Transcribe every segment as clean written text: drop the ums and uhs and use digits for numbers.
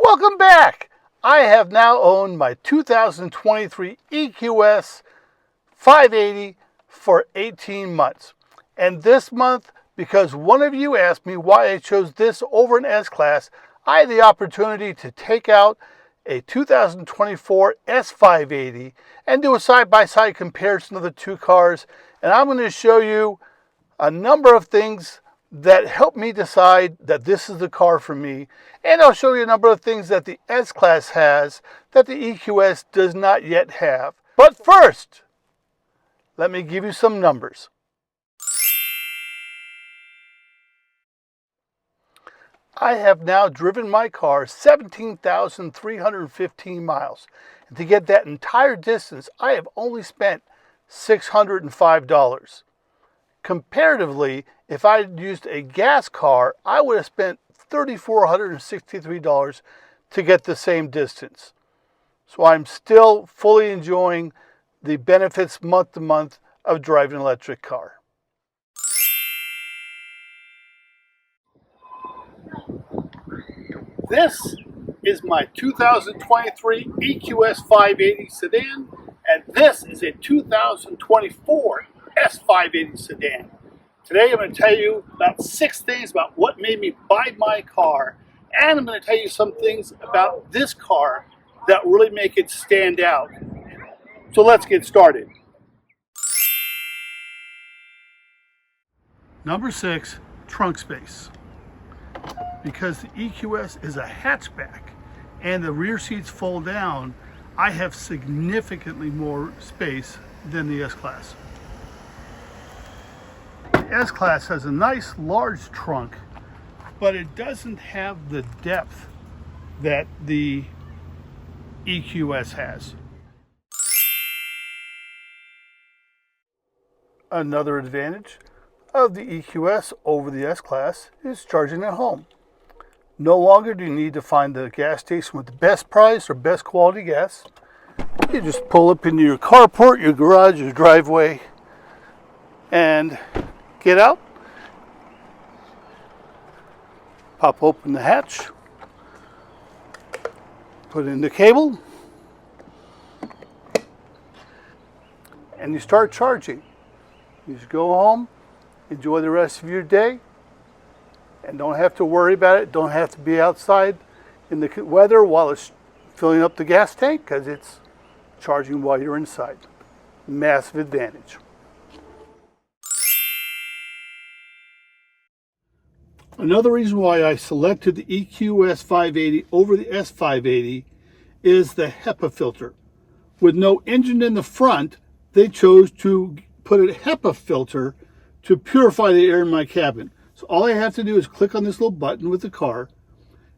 Welcome back! I have now owned my 2023 EQS 580 for 18 months. And this month, because one of you asked me why I chose this over an S-Class, I had the opportunity to take out a 2024 S-580 and do a side-by-side comparison of the two cars. And I'm going to show you a number of things that helped me decide that this is the car for me. And I'll show you a number of things that the S-Class has that the EQS does not yet have. But first, let me give you some numbers. I have now driven my car 17,315 miles. And to get that entire distance, I have only spent $605. Comparatively, if I had used a gas car, I would have spent $3,463 to get the same distance. So I'm still fully enjoying the benefits month to month of driving an electric car. This is my 2023 EQS 580 sedan, and this is a 2024 S580 sedan. Today I'm going to tell you about 6 things about what made me buy my car, and I'm going to tell you some things about this car that really make it stand out. So let's get started. Number 6, trunk space. Because the EQS is a hatchback and the rear seats fold down, I have significantly more space than the S-Class. The S-Class has a nice large trunk, but it doesn't have the depth that the EQS has. Another advantage of the EQS over the S-Class is charging at home. No longer do you need to find the gas station with the best price or best quality gas. You just pull up into your carport, your garage, your driveway, and get out. Pop open the hatch, put in the cable, and you start charging. You just go home, enjoy the rest of your day, and don't have to worry about it. Don't have to be outside in the weather while it's filling up the gas tank, because it's charging while you're inside. Massive advantage. Another reason why I selected the EQS 580 over the S580 is the HEPA filter. With no engine in the front, they chose to put a HEPA filter to purify the air in my cabin. So all I have to do is click on this little button with the car,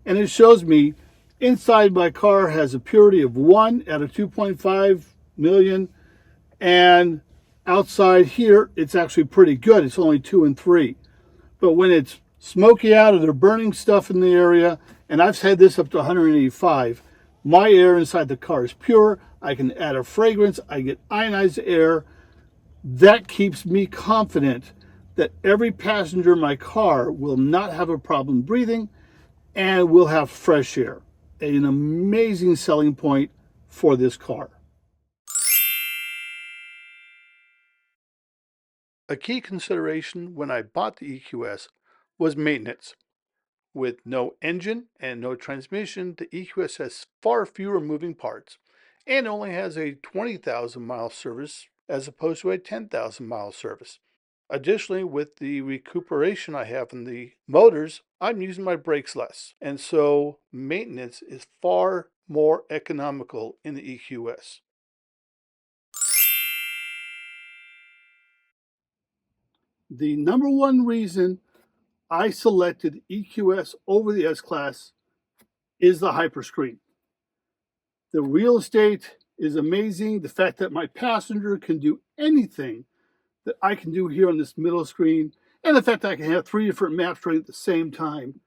and it shows me inside my car has a purity of 1 out of 2.5 million, and outside here it's actually pretty good. It's only 2 and 3. But when it's smoky out or they're burning stuff in the area, and I've had this up to 185, my air inside the car is pure. I can add a fragrance, I get ionized air. That keeps me confident that every passenger in my car will not have a problem breathing and will have fresh air. An amazing selling point for this car. A key consideration when I bought the EQS was maintenance. With no engine and no transmission, the EQS has far fewer moving parts and only has a 20,000 mile service as opposed to a 10,000 mile service. Additionally, with the recuperation I have in the motors, I'm using my brakes less, and so maintenance is far more economical in the EQS. The number one reason I selected EQS over the S-Class is the Hyperscreen. The real estate is amazing. The fact that my passenger can do anything that I can do here on this middle screen, and the fact that I can have 3 different maps running at the same time,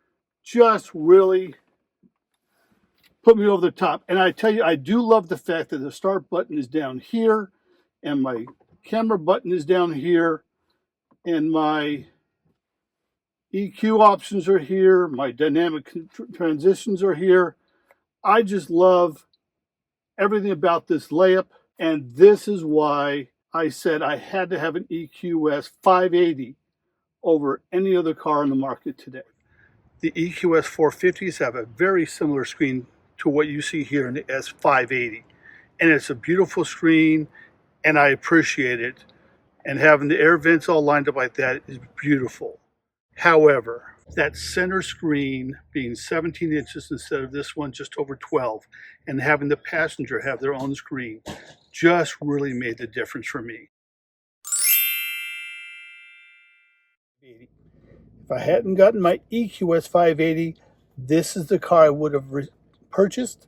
just really put me over the top. And I tell you, I do love the fact that the start button is down here, and my camera button is down here, and my EQ options are here, my dynamic transitions are here. I just love everything about this layup, and this is why I said I had to have an EQS-580 over any other car on the market today. The EQS-450s have a very similar screen to what you see here in the S-580, and it's a beautiful screen, and I appreciate it. And having the air vents all lined up like that is beautiful. However, that center screen being 17 inches instead of this one just over 12, and having the passenger have their own screen just really made the difference for me. If I hadn't gotten my EQS 580, this is the car I would have purchased.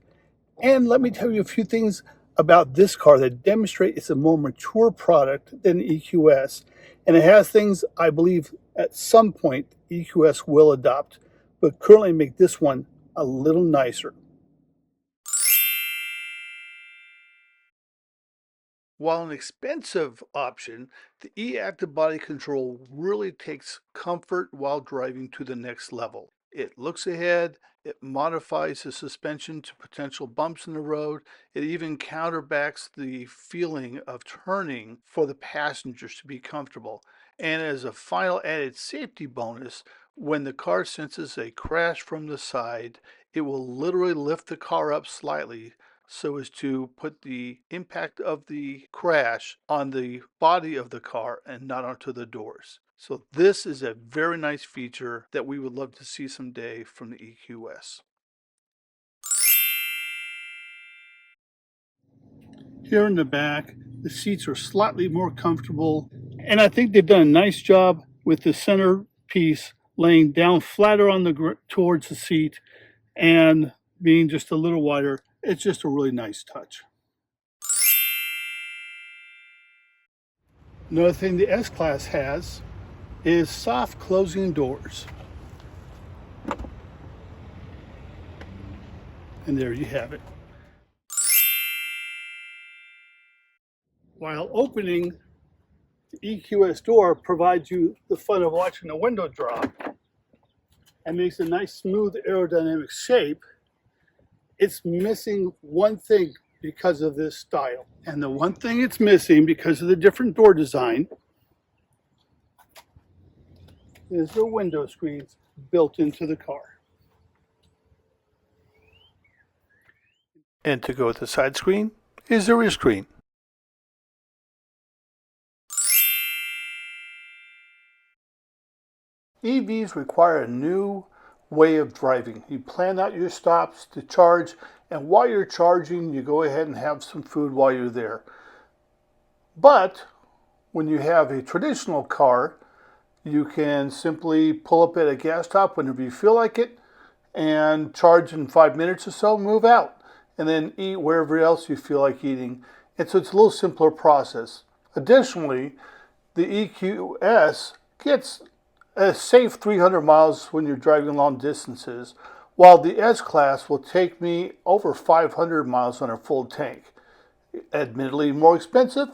And let me tell you a few things about this car that demonstrate it's a more mature product than EQS. And it has things I believe at some point EQS will adopt, but currently make this one a little nicer. While an expensive option, the e-active body control really takes comfort while driving to the next level. It looks ahead, it modifies the suspension to potential bumps in the road, it even counterbacks the feeling of turning for the passengers to be comfortable. And as a final added safety bonus, when the car senses a crash from the side, it will literally lift the car up slightly so as to put the impact of the crash on the body of the car and not onto the doors. So this is a very nice feature that we would love to see someday from the EQS. Here in the back, the seats are slightly more comfortable, and I think they've done a nice job with the center piece laying down flatter on the towards the seat and being just a little wider. It's just a really nice touch. Another thing the S-Class has is soft closing doors. And there you have it. While opening, the EQS door provides you the fun of watching the window drop and makes a nice smooth aerodynamic shape. It's missing one thing because of this style. And the one thing it's missing because of the different door design is the window screens built into the car. And to go with the side screen is the rear screen. EVs require a new way of driving. You plan out your stops to charge, and while you're charging, you go ahead and have some food while you're there. But when you have a traditional car, you can simply pull up at a gas stop whenever you feel like it and charge in 5 minutes or so, move out, and then eat wherever else you feel like eating. And so it's a little simpler process. Additionally, the EQS gets a safe 300 miles when you're driving long distances, while the S-Class will take me over 500 miles on a full tank. Admittedly more expensive,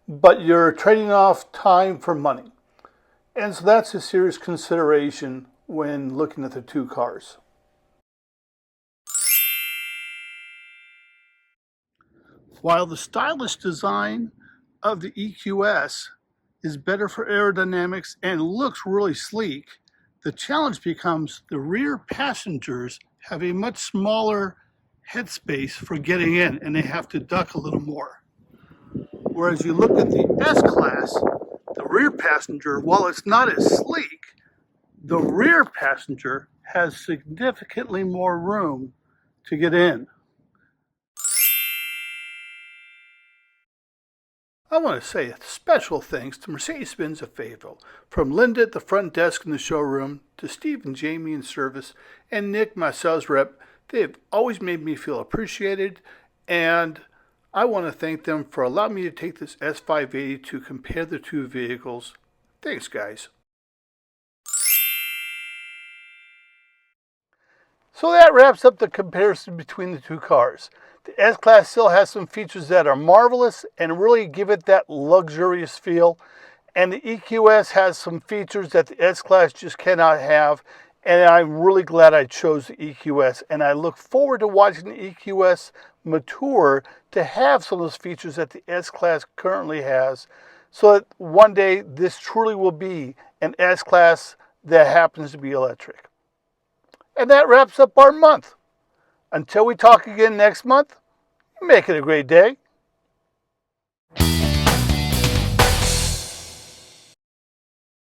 but you're trading off time for money. And so that's a serious consideration when looking at the two cars. While the stylish design of the EQS is better for aerodynamics and looks really sleek, the challenge becomes the rear passengers have a much smaller headspace for getting in, and they have to duck a little more. Whereas you look at the S-Class, the rear passenger, while it's not as sleek, the rear passenger has significantly more room to get in. I want to say a special thanks to Mercedes-Benz of Fayetteville, from Linda at the front desk in the showroom, to Steve and Jamie in service, and Nick, my sales rep. They have always made me feel appreciated, and I want to thank them for allowing me to take this S580 to compare the two vehicles. Thanks, guys. So that wraps up the comparison between the two cars. The S-Class still has some features that are marvelous and really give it that luxurious feel. And the EQS has some features that the S-Class just cannot have. And I'm really glad I chose the EQS, and I look forward to watching the EQS mature to have some of those features that the S-Class currently has, so that one day this truly will be an S-Class that happens to be electric. And that wraps up our month. Until we talk again next month, make it a great day.